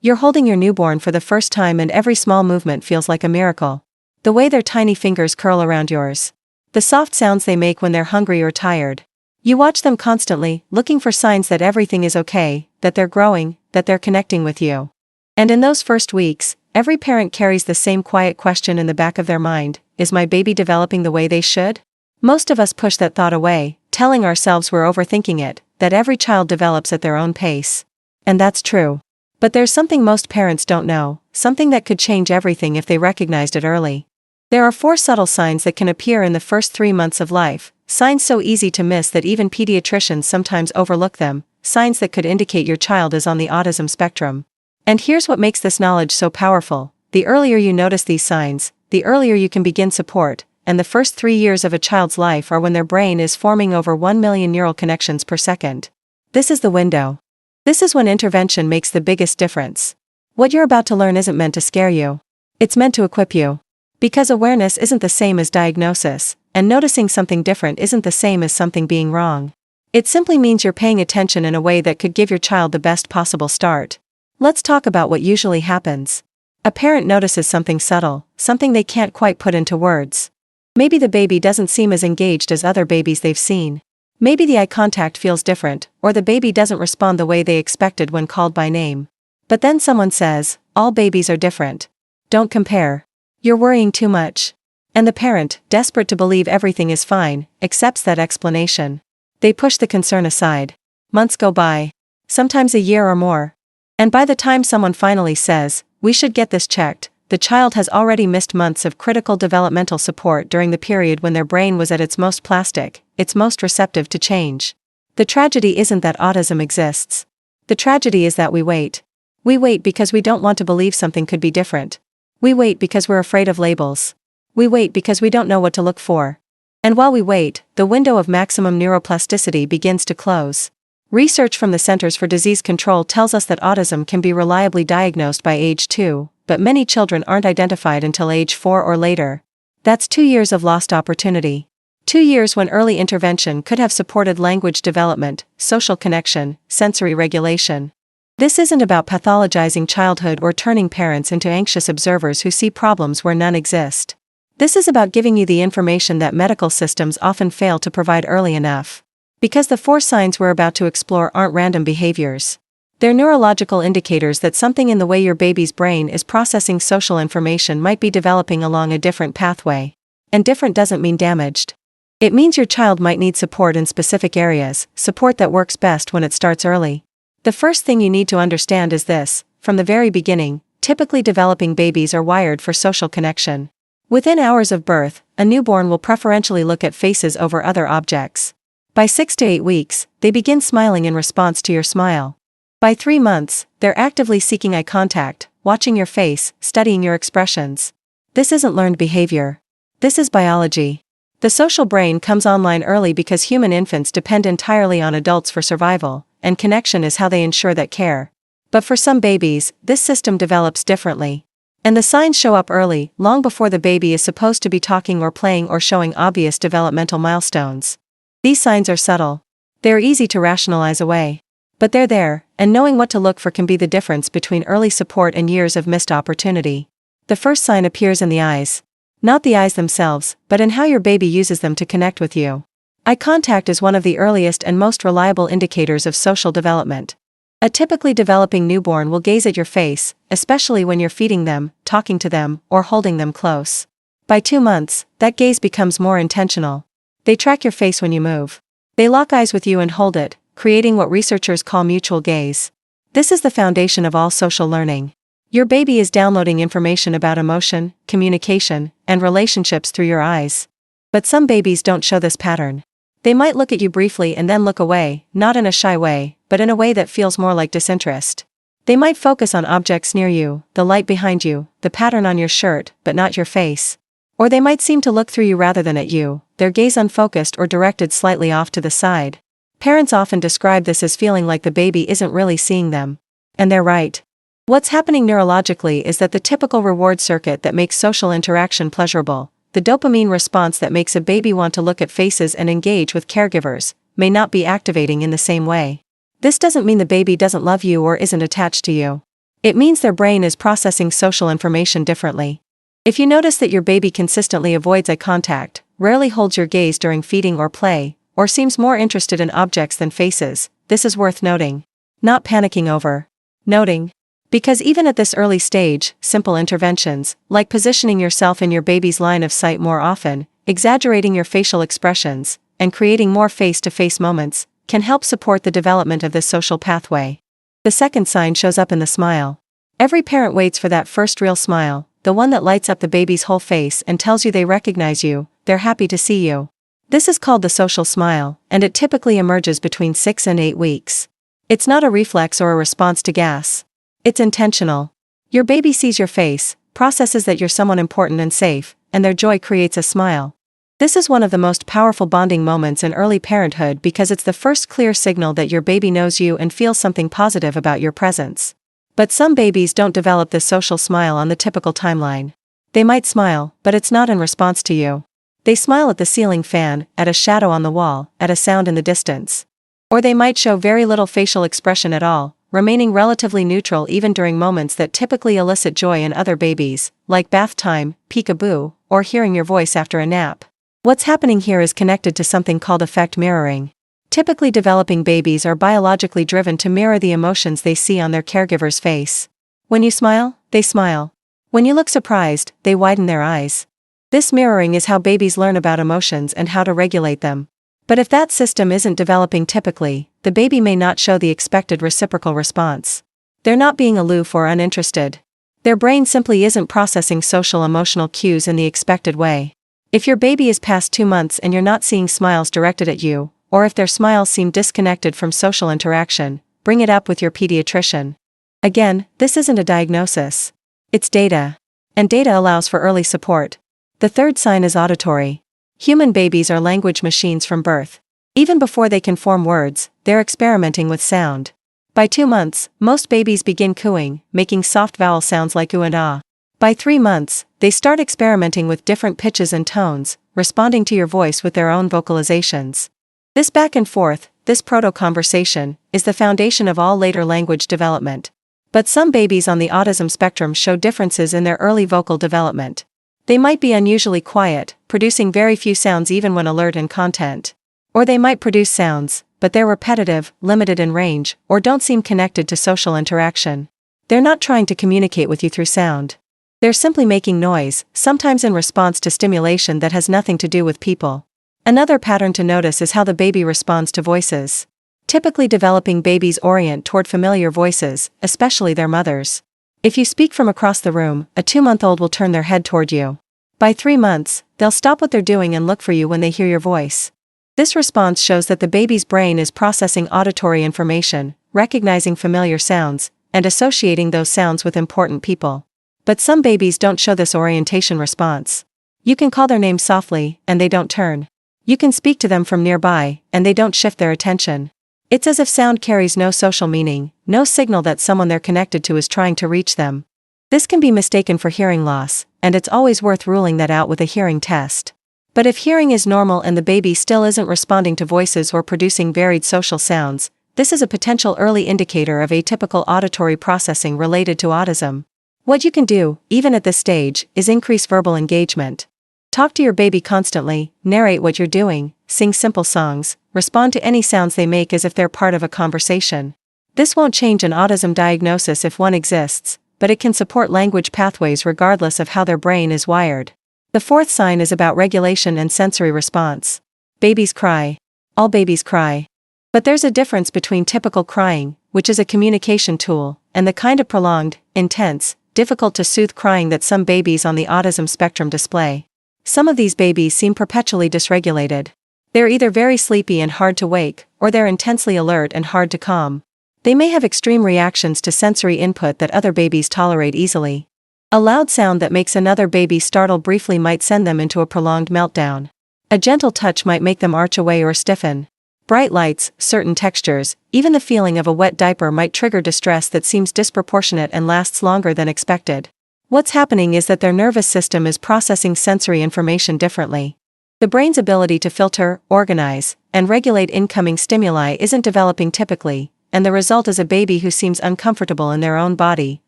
You're holding your newborn for the first time and every small movement feels like a miracle. The way their tiny fingers curl around yours. The soft sounds they make when they're hungry or tired. You watch them constantly, looking for signs that everything is okay, that they're growing, that they're connecting with you. And in those first weeks, every parent carries the same quiet question in the back of their mind: is my baby developing the way they should? Most of us push that thought away, telling ourselves we're overthinking it, that every child develops at their own pace. And that's true. But there's something most parents don't know, something that could change everything if they recognized it early. There are 4 subtle signs that can appear in the first 3 months of life, signs so easy to miss that even pediatricians sometimes overlook them, signs that could indicate your child is on the autism spectrum. And here's what makes this knowledge so powerful: the earlier you notice these signs, the earlier you can begin support, and the first 3 years of a child's life are when their brain is forming over 1 million neural connections per second. This is the window. This is when intervention makes the biggest difference. What you're about to learn isn't meant to scare you. It's meant to equip you. Because awareness isn't the same as diagnosis, and noticing something different isn't the same as something being wrong. It simply means you're paying attention in a way that could give your child the best possible start. Let's talk about what usually happens. A parent notices something subtle, something they can't quite put into words. Maybe the baby doesn't seem as engaged as other babies they've seen. Maybe the eye contact feels different, or the baby doesn't respond the way they expected when called by name. But then someone says, all babies are different. Don't compare. You're worrying too much. And the parent, desperate to believe everything is fine, accepts that explanation. They push the concern aside. Months go by. Sometimes a year or more. And by the time someone finally says, we should get this checked, the child has already missed months of critical developmental support during the period when their brain was at its most plastic, its most receptive to change. The tragedy isn't that autism exists. The tragedy is that we wait. We wait because we don't want to believe something could be different. We wait because we're afraid of labels. We wait because we don't know what to look for. And while we wait, the window of maximum neuroplasticity begins to close. Research from the Centers for Disease Control tells us that autism can be reliably diagnosed by age 2, but many children aren't identified until age 4 or later. That's 2 years of lost opportunity. 2 years when early intervention could have supported language development, social connection, sensory regulation. This isn't about pathologizing childhood or turning parents into anxious observers who see problems where none exist. This is about giving you the information that medical systems often fail to provide early enough. Because the 4 signs we're about to explore aren't random behaviors. They're neurological indicators that something in the way your baby's brain is processing social information might be developing along a different pathway. And different doesn't mean damaged. It means your child might need support in specific areas, support that works best when it starts early. The first thing you need to understand is this: from the very beginning, typically developing babies are wired for social connection. Within hours of birth, a newborn will preferentially look at faces over other objects. By 6 to 8 weeks, they begin smiling in response to your smile. By 3 months, they're actively seeking eye contact, watching your face, studying your expressions. This isn't learned behavior. This is biology. The social brain comes online early because human infants depend entirely on adults for survival, and connection is how they ensure that care. But for some babies, this system develops differently. And the signs show up early, long before the baby is supposed to be talking or playing or showing obvious developmental milestones. These signs are subtle. They're easy to rationalize away. But they're there, and knowing what to look for can be the difference between early support and years of missed opportunity. The first sign appears in the eyes. Not the eyes themselves, but in how your baby uses them to connect with you. Eye contact is one of the earliest and most reliable indicators of social development. A typically developing newborn will gaze at your face, especially when you're feeding them, talking to them, or holding them close. By 2 months, that gaze becomes more intentional. They track your face when you move. They lock eyes with you and hold it, creating what researchers call mutual gaze. This is the foundation of all social learning. Your baby is downloading information about emotion, communication, and relationships through your eyes. But some babies don't show this pattern. They might look at you briefly and then look away, not in a shy way, but in a way that feels more like disinterest. They might focus on objects near you, the light behind you, the pattern on your shirt, but not your face. Or they might seem to look through you rather than at you, their gaze unfocused or directed slightly off to the side. Parents often describe this as feeling like the baby isn't really seeing them. And they're right. What's happening neurologically is that the typical reward circuit that makes social interaction pleasurable, the dopamine response that makes a baby want to look at faces and engage with caregivers, may not be activating in the same way. This doesn't mean the baby doesn't love you or isn't attached to you. It means their brain is processing social information differently. If you notice that your baby consistently avoids eye contact, rarely holds your gaze during feeding or play, or seems more interested in objects than faces, this is worth noting. Not panicking over. Noting. Because even at this early stage, simple interventions, like positioning yourself in your baby's line of sight more often, exaggerating your facial expressions, and creating more face-to-face moments, can help support the development of this social pathway. The second sign shows up in the smile. Every parent waits for that first real smile, the one that lights up the baby's whole face and tells you they recognize you, they're happy to see you. This is called the social smile, and it typically emerges between 6 and 8 weeks. It's not a reflex or a response to gas. It's intentional. Your baby sees your face, processes that you're someone important and safe, and their joy creates a smile. This is one of the most powerful bonding moments in early parenthood because it's the first clear signal that your baby knows you and feels something positive about your presence. But some babies don't develop this social smile on the typical timeline. They might smile, but it's not in response to you. They smile at the ceiling fan, at a shadow on the wall, at a sound in the distance. Or they might show very little facial expression at all, remaining relatively neutral even during moments that typically elicit joy in other babies, like bath time, peekaboo, or hearing your voice after a nap. What's happening here is connected to something called affect mirroring. Typically developing babies are biologically driven to mirror the emotions they see on their caregiver's face. When you smile, they smile. When you look surprised, they widen their eyes. This mirroring is how babies learn about emotions and how to regulate them. But if that system isn't developing typically, the baby may not show the expected reciprocal response. They're not being aloof or uninterested. Their brain simply isn't processing social emotional cues in the expected way. If your baby is past 2 months and you're not seeing smiles directed at you, or if their smiles seem disconnected from social interaction, bring it up with your pediatrician. Again, this isn't a diagnosis. It's data. And data allows for early support. The third sign is auditory. Human babies are language machines from birth. Even before they can form words, they're experimenting with sound. By 2 months, most babies begin cooing, making soft vowel sounds like ooh and ah. By 3 months, they start experimenting with different pitches and tones, responding to your voice with their own vocalizations. This back and forth, this proto-conversation, is the foundation of all later language development. But some babies on the autism spectrum show differences in their early vocal development. They might be unusually quiet, producing very few sounds even when alert in content. Or they might produce sounds, but they're repetitive, limited in range, or don't seem connected to social interaction. They're not trying to communicate with you through sound. They're simply making noise, sometimes in response to stimulation that has nothing to do with people. Another pattern to notice is how the baby responds to voices. Typically developing babies orient toward familiar voices, especially their mothers. If you speak from across the room, a 2-month-old will turn their head toward you. By 3 months, they'll stop what they're doing and look for you when they hear your voice. This response shows that the baby's brain is processing auditory information, recognizing familiar sounds, and associating those sounds with important people. But some babies don't show this orientation response. You can call their name softly, and they don't turn. You can speak to them from nearby, and they don't shift their attention. It's as if sound carries no social meaning, no signal that someone they're connected to is trying to reach them. This can be mistaken for hearing loss, and it's always worth ruling that out with a hearing test. But if hearing is normal and the baby still isn't responding to voices or producing varied social sounds, this is a potential early indicator of atypical auditory processing related to autism. What you can do, even at this stage, is increase verbal engagement. Talk to your baby constantly, narrate what you're doing, sing simple songs, respond to any sounds they make as if they're part of a conversation. This won't change an autism diagnosis if one exists, but it can support language pathways regardless of how their brain is wired. The fourth sign is about regulation and sensory response. Babies cry. All babies cry. But there's a difference between typical crying, which is a communication tool, and the kind of prolonged, intense, difficult to soothe crying that some babies on the autism spectrum display. Some of these babies seem perpetually dysregulated. They're either very sleepy and hard to wake, or they're intensely alert and hard to calm. They may have extreme reactions to sensory input that other babies tolerate easily. A loud sound that makes another baby startle briefly might send them into a prolonged meltdown. A gentle touch might make them arch away or stiffen. Bright lights, certain textures, even the feeling of a wet diaper might trigger distress that seems disproportionate and lasts longer than expected. What's happening is that their nervous system is processing sensory information differently. The brain's ability to filter, organize, and regulate incoming stimuli isn't developing typically, and the result is a baby who seems uncomfortable in their own body,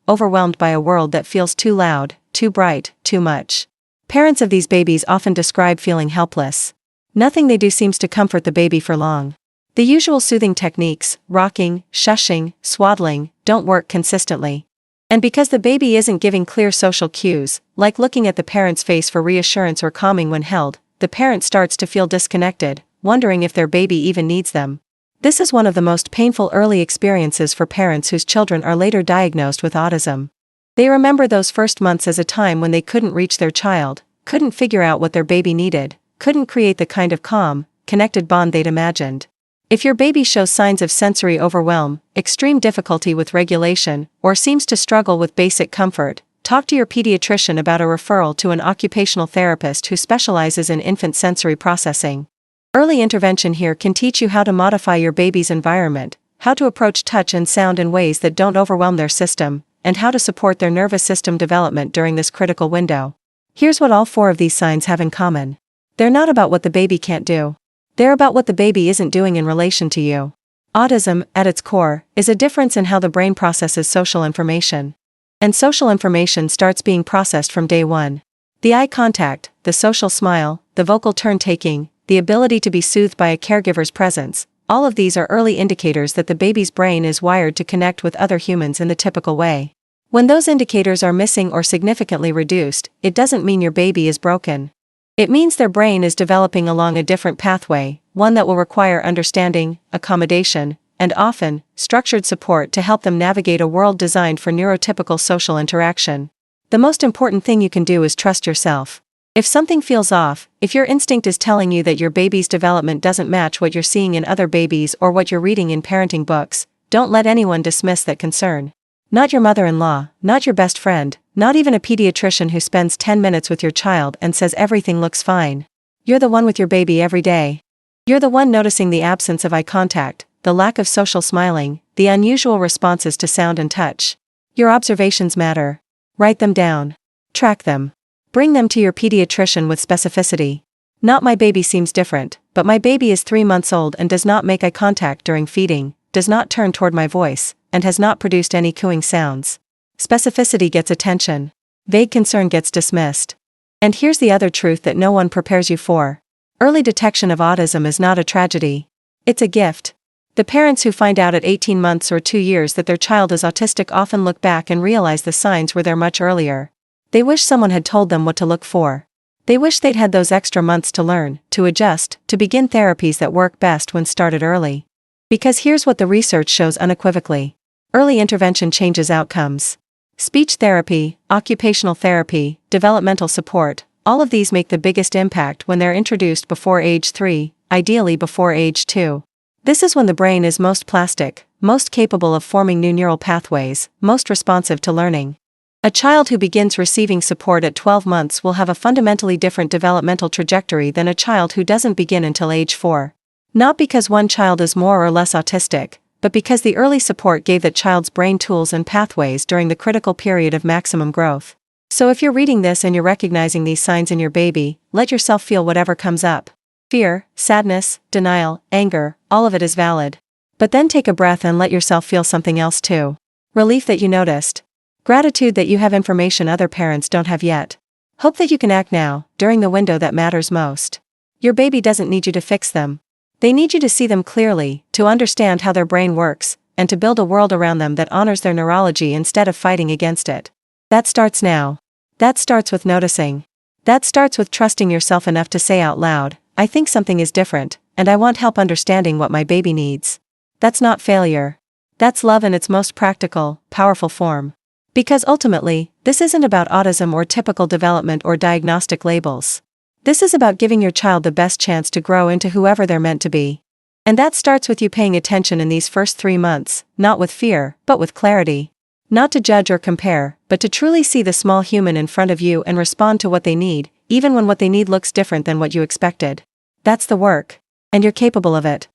overwhelmed by a world that feels too loud, too bright, too much. Parents of these babies often describe feeling helpless. Nothing they do seems to comfort the baby for long. The usual soothing techniques, rocking, shushing, swaddling, don't work consistently. And because the baby isn't giving clear social cues, like looking at the parent's face for reassurance or calming when held, the parent starts to feel disconnected, wondering if their baby even needs them. This is one of the most painful early experiences for parents whose children are later diagnosed with autism. They remember those first months as a time when they couldn't reach their child, couldn't figure out what their baby needed, couldn't create the kind of calm, connected bond they'd imagined. If your baby shows signs of sensory overwhelm, extreme difficulty with regulation, or seems to struggle with basic comfort, talk to your pediatrician about a referral to an occupational therapist who specializes in infant sensory processing. Early intervention here can teach you how to modify your baby's environment, how to approach touch and sound in ways that don't overwhelm their system, and how to support their nervous system development during this critical window. Here's what all 4 of these signs have in common. They're not about what the baby can't do. They're about what the baby isn't doing in relation to you. Autism, at its core, is a difference in how the brain processes social information. And social information starts being processed from day one. The eye contact, the social smile, the vocal turn-taking, the ability to be soothed by a caregiver's presence, all of these are early indicators that the baby's brain is wired to connect with other humans in the typical way. When those indicators are missing or significantly reduced, it doesn't mean your baby is broken. It means their brain is developing along a different pathway, one that will require understanding, accommodation, and often, structured support to help them navigate a world designed for neurotypical social interaction. The most important thing you can do is trust yourself. If something feels off, if your instinct is telling you that your baby's development doesn't match what you're seeing in other babies or what you're reading in parenting books, don't let anyone dismiss that concern. Not your mother-in-law, not your best friend, not even a pediatrician who spends 10 minutes with your child and says everything looks fine. You're the one with your baby every day. You're the one noticing the absence of eye contact, the lack of social smiling, the unusual responses to sound and touch. Your observations matter. Write them down. Track them. Bring them to your pediatrician with specificity. Not my baby seems different, but my baby is 3 months old and does not make eye contact during feeding, does not turn toward my voice, and has not produced any cooing sounds. Specificity gets attention. Vague concern gets dismissed. And here's the other truth that no one prepares you for. Early detection of autism is not a tragedy. It's a gift. The parents who find out at 18 months or 2 years that their child is autistic often look back and realize the signs were there much earlier. They wish someone had told them what to look for. They wish they'd had those extra months to learn, to adjust, to begin therapies that work best when started early. Because here's what the research shows unequivocally. Early intervention changes outcomes. Speech therapy, occupational therapy, developmental support, all of these make the biggest impact when they're introduced before age 3, ideally before age 2. This is when the brain is most plastic, most capable of forming new neural pathways, most responsive to learning. A child who begins receiving support at 12 months will have a fundamentally different developmental trajectory than a child who doesn't begin until age 4. Not because one child is more or less autistic, but because the early support gave that child's brain tools and pathways during the critical period of maximum growth. So if you're reading this and you're recognizing these signs in your baby, let yourself feel whatever comes up. Fear, sadness, denial, anger, all of it is valid. But then take a breath and let yourself feel something else too. Relief that you noticed. Gratitude that you have information other parents don't have yet. Hope that you can act now, during the window that matters most. Your baby doesn't need you to fix them. They need you to see them clearly, to understand how their brain works, and to build a world around them that honors their neurology instead of fighting against it. That starts now. That starts with noticing. That starts with trusting yourself enough to say out loud, I think something is different, and I want help understanding what my baby needs. That's not failure. That's love in its most practical, powerful form. Because ultimately, this isn't about autism or typical development or diagnostic labels. This is about giving your child the best chance to grow into whoever they're meant to be. And that starts with you paying attention in these first 3 months, not with fear, but with clarity. Not to judge or compare, but to truly see the small human in front of you and respond to what they need, even when what they need looks different than what you expected. That's the work. And you're capable of it.